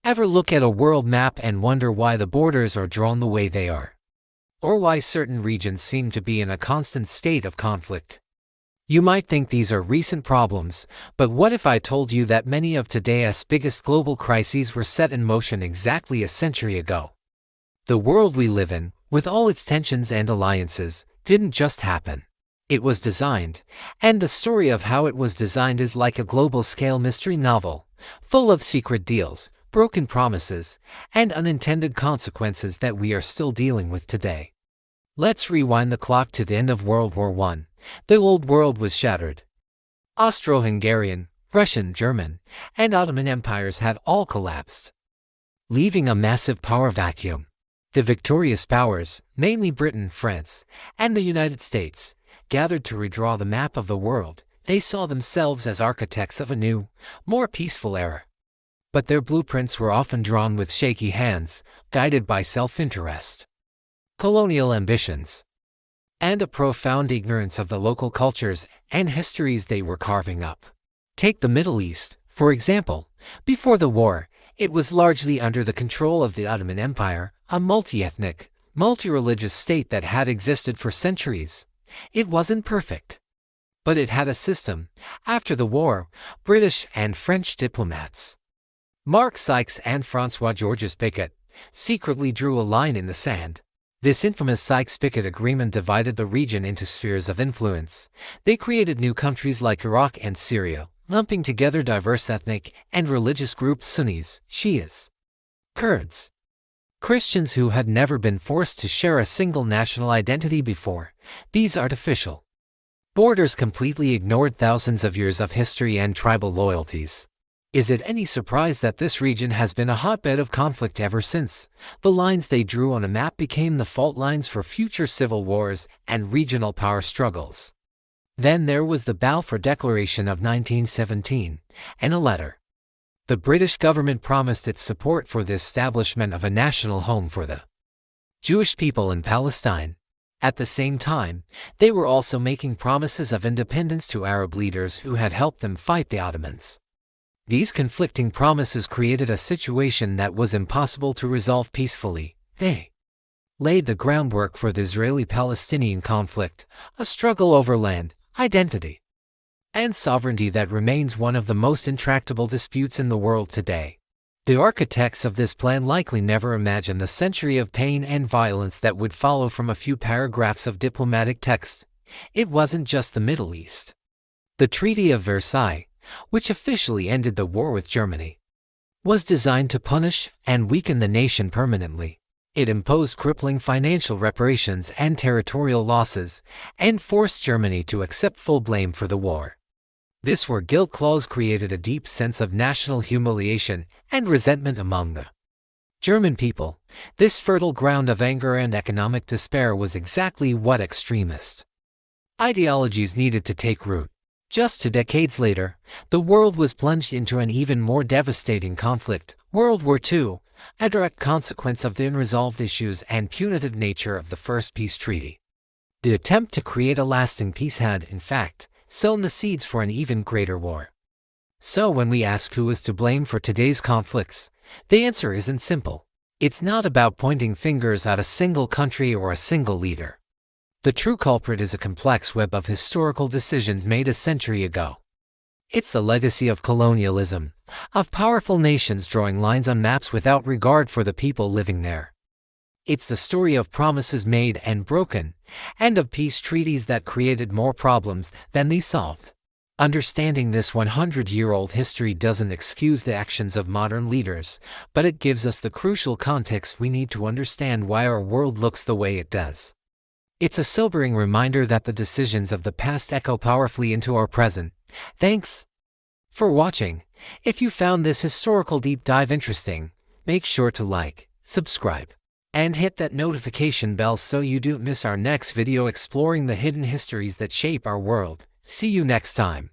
Ever look at a world map and wonder why the borders are drawn the way they are? Or why certain regions seem to be in a constant state of conflict? You might think these are recent problems, but what if I told you that many of today's biggest global crises were set in motion exactly a century ago? The world we live in, with all its tensions and alliances, didn't just happen. It was designed, and the story of how it was designed is like a global-scale mystery novel, full of secret deals, broken promises, and unintended consequences that we are still dealing with today. Let's rewind the clock to the end of World War I. The old world was shattered. Austro-Hungarian, Russian, German, and Ottoman empires had all collapsed, leaving a massive power vacuum. The victorious powers, namely Britain, France, and the United States, gathered to redraw the map of the world. They saw themselves as architects of a new, more peaceful era. But their blueprints were often drawn with shaky hands, guided by self-interest, colonial ambitions, and a profound ignorance of the local cultures and histories they were carving up. Take the Middle East, for example. Before the war, it was largely under the control of the Ottoman Empire, a multi-ethnic, multi-religious state that had existed for centuries. It wasn't perfect, but it had a system. After the war, British and French diplomats, Mark Sykes and François-Georges Picot, secretly drew a line in the sand. This infamous Sykes-Picot Agreement divided the region into spheres of influence. They created new countries like Iraq and Syria, lumping together diverse ethnic and religious groups: Sunnis, Shias, Kurds, Christians who had never been forced to share a single national identity before. These artificial borders completely ignored thousands of years of history and tribal loyalties. Is it any surprise that this region has been a hotbed of conflict ever since? The lines they drew on a map became the fault lines for future civil wars and regional power struggles. Then there was the Balfour Declaration of 1917, and a letter. The British government promised its support for the establishment of a national home for the Jewish people in Palestine. At the same time, they were also making promises of independence to Arab leaders who had helped them fight the Ottomans. These conflicting promises created a situation that was impossible to resolve peacefully. They laid the groundwork for the Israeli-Palestinian conflict, a struggle over land, identity, and sovereignty that remains one of the most intractable disputes in the world today. The architects of this plan likely never imagined the century of pain and violence that would follow from a few paragraphs of diplomatic text. It wasn't just the Middle East. The Treaty of Versailles, which officially ended the war with Germany, was designed to punish and weaken the nation permanently. It imposed crippling financial reparations and territorial losses, and forced Germany to accept full blame for the war. This war guilt clause created a deep sense of national humiliation and resentment among the German people. This fertile ground of anger and economic despair was exactly what extremist ideologies needed to take root. Just 2 decades later, the world was plunged into an even more devastating conflict, World War II, a direct consequence of the unresolved issues and punitive nature of the first peace treaty. The attempt to create a lasting peace had, in fact, sown the seeds for an even greater war. So when we ask who is to blame for today's conflicts, the answer isn't simple. It's not about pointing fingers at a single country or a single leader. The true culprit is a complex web of historical decisions made a century ago. It's the legacy of colonialism, of powerful nations drawing lines on maps without regard for the people living there. It's the story of promises made and broken, and of peace treaties that created more problems than they solved. Understanding this 100-year-old history doesn't excuse the actions of modern leaders, but it gives us the crucial context we need to understand why our world looks the way it does. It's a sobering reminder that the decisions of the past echo powerfully into our present. Thanks for watching. If you found this historical deep dive interesting, make sure to like, subscribe, and hit that notification bell so you don't miss our next video exploring the hidden histories that shape our world. See you next time.